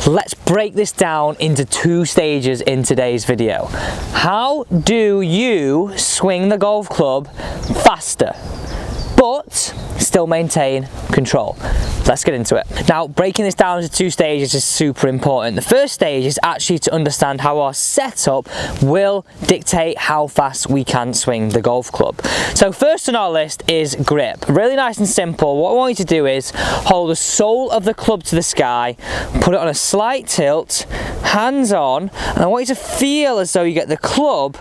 let's break this down into 2 stages in today's video. How do you swing the golf club faster, but still maintain control? Let's get into it. Now, breaking this down into 2 stages is super important. The first stage is actually to understand how our setup will dictate how fast we can swing the golf club. So first on our list is grip. Really nice and simple. What I want you to do is hold the sole of the club to the sky, put it on a slight tilt, hands on, and I want you to feel as though you get the club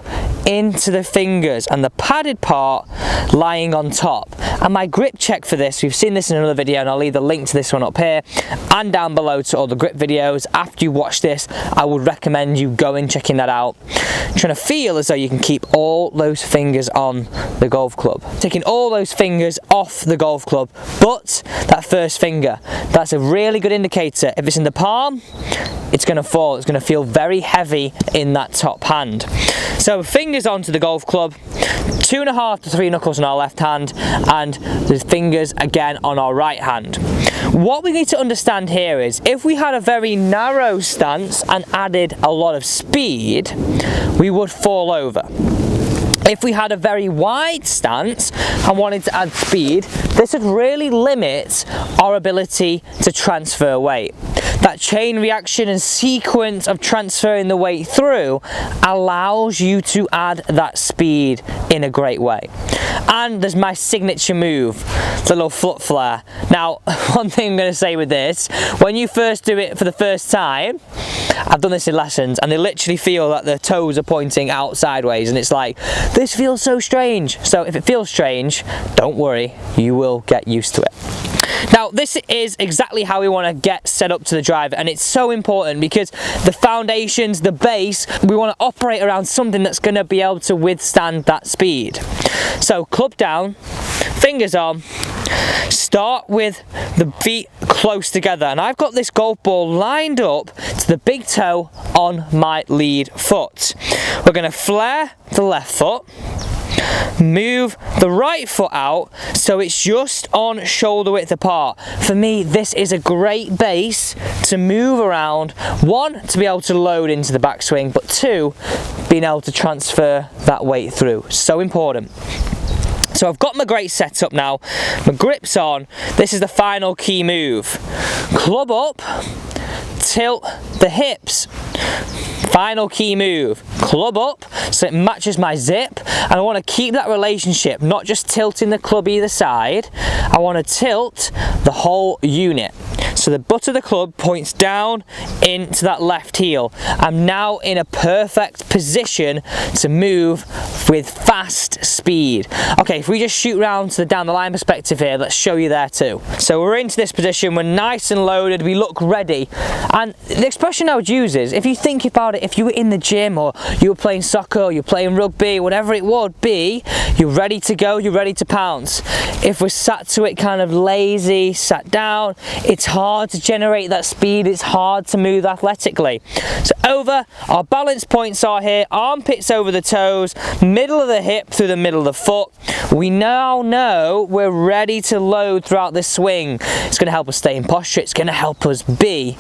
into the fingers and the padded part lying on top. And my grip check for this, we've seen this in another video, and I'll leave the link to this one up here and down below to all the grip videos. After you watch this, I would recommend you going checking that out. Trying to feel as though you can keep all those fingers on the golf club. Taking all those fingers off the golf club, but that first finger, that's a really good indicator. If it's in the palm, it's going to fall. It's going to feel very heavy in that top hand. So fingers onto the golf club, 2.5 to 3 knuckles on our left hand, and the fingers again on our right hand. What we need to understand here is, if we had a very narrow stance and added a lot of speed, we would fall over. If we had a very wide stance and wanted to add speed, this would really limit our ability to transfer weight. That chain reaction and sequence of transferring the weight through allows you to add that speed in a great way. And there's my signature move, the little foot flare. Now, one thing I'm going to say with this, when you first do it for the first time, I've done this in lessons, and they literally feel that their toes are pointing out sideways, and it's like, this feels so strange. So if it feels strange, don't worry, you will get used to it. Now, this is exactly how we want to get set up to the driver, and it's so important because the foundations, the base, we want to operate around something that's going to be able to withstand that speed. So club down, fingers on, start with the feet close together, and I've got this golf ball lined up to the big toe on my lead foot. We're going to flare the left foot, move the right foot out so it's just on shoulder width apart. For me, this is a great base to move around. 1, to be able to load into the backswing, but 2, being able to transfer that weight through. So important. So I've got my great setup now, my grip's on. This is the final key move. Club up, tilt the hips. Final key move, club up so it matches my zip, and I want to keep that relationship, not just tilting the club either side, I want to tilt the whole unit. So the butt of the club points down into that left heel. I'm now in a perfect position to move with fast speed. Okay, if we just shoot round to the down the line perspective here, let's show you there too. So we're into this position, we're nice and loaded, we look ready. And the expression I would use is, if you think about it, if you were in the gym or you were playing soccer or you're playing rugby, whatever it would be, you're ready to go, you're ready to pounce. If we're sat to it kind of lazy, sat down, it's hard to generate that speed, it's hard to move athletically. So over, our balance points are here, armpits over the toes, middle of the hip through the middle of the foot. We now know we're ready to load throughout this swing. It's going to help us stay in posture, it's going to help us be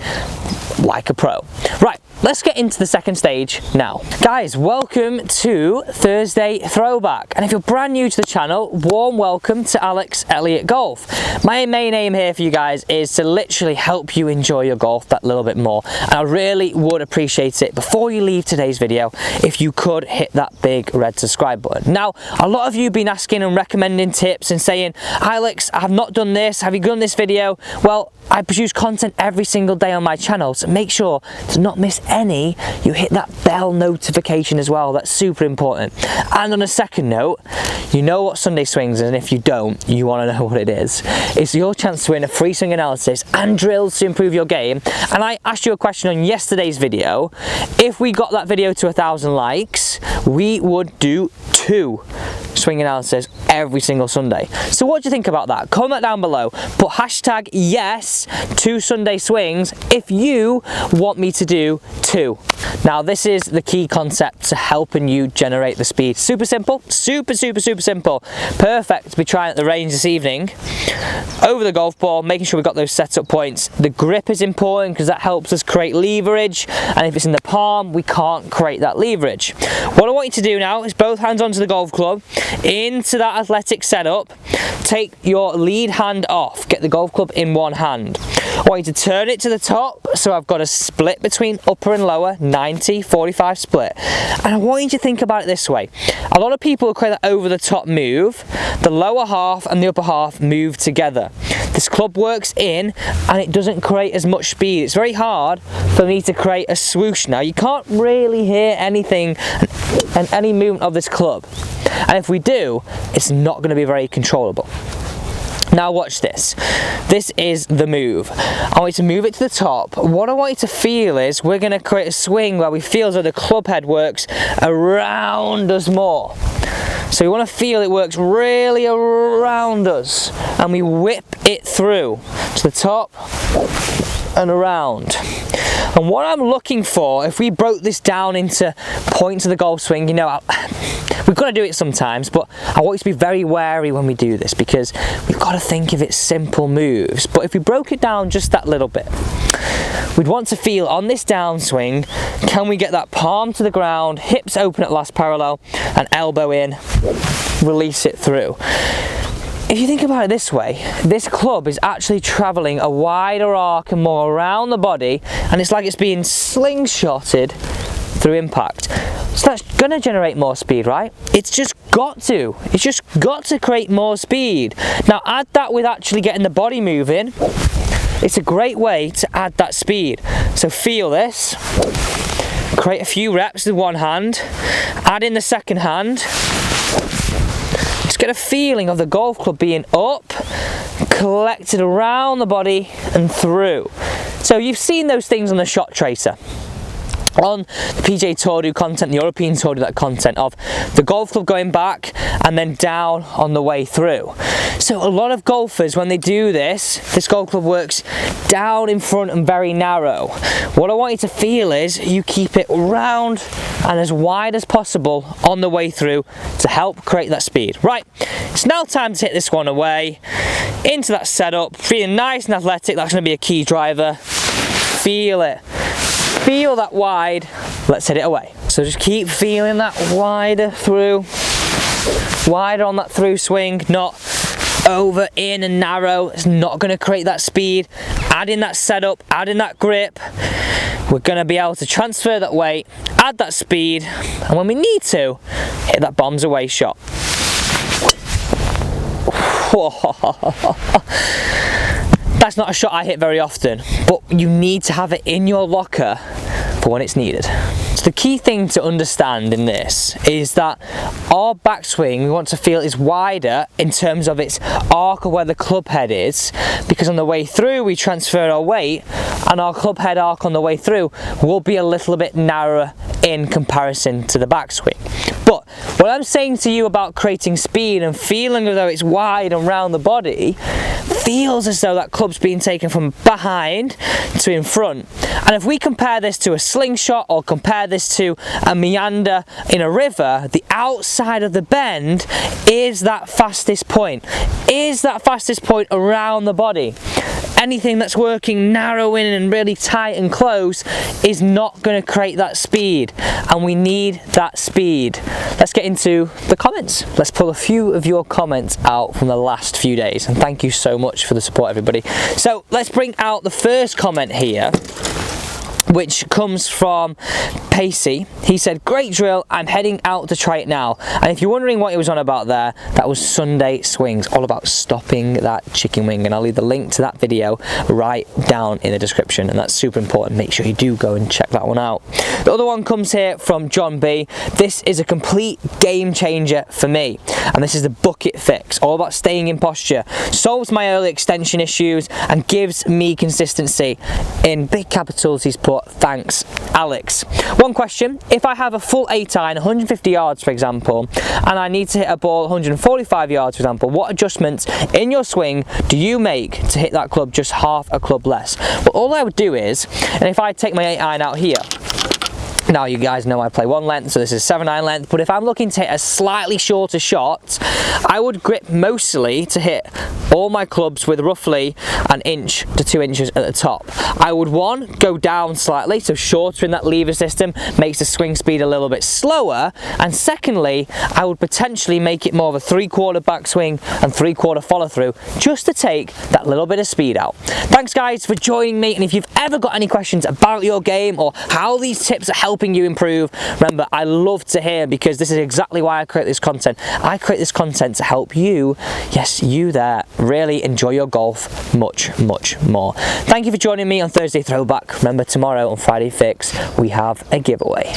like a pro. Right, let's get into the second stage now. Guys, welcome to Thursday Throwback. And if you're brand new to the channel, warm welcome to Elliott Golf. My main aim here for you guys is to literally help you enjoy your golf that little bit more. And I really would appreciate it, before you leave today's video, if you could hit that big red subscribe button. Now, a lot of you have been asking and recommending tips and saying, Alex, I have not done this, have you done this video? Well, I produce content every single day on my channel, so make sure to not miss any. You hit that bell notification as well, that's super important. And on a second note, you know what Sunday swings is, and if you don't, you want to know what it is. It's your chance to win a free swing analysis and drills to improve your game. And I asked you a question on yesterday's video. If we got that video to 1,000 likes, we would do 2 swinging downstairs every single Sunday. So what do you think about that? Comment down below. Put hashtag yes to Sunday swings if you want me to do 2. Now this is the key concept to helping you generate the speed. Super simple, super simple. Perfect to be trying at the range this evening. Over the golf ball, making sure we've got those setup points. The grip is important because that helps us create leverage, and if it's in the palm, we can't create that leverage. What I want you to do now is both hands onto the golf club, into that athletic setup, take your lead hand off, get the golf club in one hand. I want you to turn it to the top, so I've got a split between upper and lower, 90-45 split. And I want you to think about it this way. A lot of people create that over the top move, the lower half and the upper half move together. This club works in and it doesn't create as much speed. It's very hard for me to create a swoosh now. You can't really hear anything and any movement of this club. And if we do, it's not going to be very controllable. Now watch this. This is the move. I want you to move it to the top. What I want you to feel is we're going to create a swing where we feel as though the club head works around us more. So we want to feel it works really around us, and we whip it through to the top and around. And what I'm looking for, if we broke this down into points of the golf swing, you know, we've got to do it sometimes, but I want you to be very wary when we do this because we've got to think of it simple moves. But if we broke it down just that little bit, we'd want to feel on this downswing, can we get that palm to the ground, hips open at last parallel, and elbow in, release it through. If you think about it this way, this club is actually travelling a wider arc and more around the body, and it's like it's being slingshotted through impact. So that's going to generate more speed, right? It's just got to. It's just got to create more speed. Now add that with actually getting the body moving. It's a great way to add that speed. So feel this. Create a few reps with one hand. Add in the second hand. Just get a feeling of the golf club being up, collected around the body and through. So you've seen those things on the shot tracer. On the PGA Tour do content, the European Tour do that content of the golf club going back and then down on the way through. So a lot of golfers, when they do this golf club works down in front and very narrow. What I want you to feel is you keep it round and as wide as possible on the way through to help create that speed. Right, it's now time to hit this one away into that setup, feeling nice and athletic. That's going to be a key driver. Feel it. Feel that wide. Let's hit it away. So just keep feeling that wider through, wider on that through swing, not over, in and narrow. It's not going to create that speed. Add in that setup, add in that grip. We're going to be able to transfer that weight, add that speed, and when we need to, hit that bombs away shot. That's not a shot I hit very often, but you need to have it in your locker for when it's needed. So the key thing to understand in this is that our backswing we want to feel is wider in terms of its arc of where the club head is, because on the way through we transfer our weight and our club head arc on the way through will be a little bit narrower in comparison to the backswing. But what I'm saying to you about creating speed and feeling as though it's wide and round the body feels as though that club's being taken from behind to in front. And if we compare this to a slingshot or compare this to a meander in a river, the outside of the bend is that fastest point. Is that fastest point around the body. Anything that's working narrow in and really tight and close is not going to create that speed, and we need that speed. Let's get into the comments. Let's pull a few of your comments out from the last few days, and thank you so much for the support, everybody. So let's bring out the first comment here, which comes from Pacey. He said, great drill, I'm heading out to try it now. And if you're wondering what he was on about there, that was Sunday swings, all about stopping that chicken wing, and I'll leave the link to that video right down in the description, and that's super important. Make sure you do go and check that one out. The other one comes here from John B. This is a complete game changer for me. and this is the bucket fix, all about staying in posture. Solves my early extension issues and gives me consistency. In big capitals he's put, thanks Alex. One question, if I have a full 8 iron, 150 yards for example, and I need to hit a ball 145 yards for example, what adjustments in your swing do you make to hit that club just half a club less? Well, all I would do is, and if I take my 8 iron out here, now you guys know I play 1 length, so this is 7 iron length, but if I'm looking to hit a slightly shorter shot, I would grip mostly to hit all my clubs with roughly 1 inch to 2 inches at the top. I would go down slightly, so shorter in that lever system makes the swing speed a little bit slower, and secondly, I would potentially make it more of a 3/4 backswing and 3/4 follow through, just to take that little bit of speed out. Thanks guys for joining me, and if you've ever got any questions about your game or how these tips are helping you improve, remember, I love to hear, because this is exactly why I create this content. I create this content to help you, yes, you there, really enjoy your golf much, much more. Thank you for joining me on Thursday Throwback. Remember, tomorrow on Friday Fix, we have a giveaway.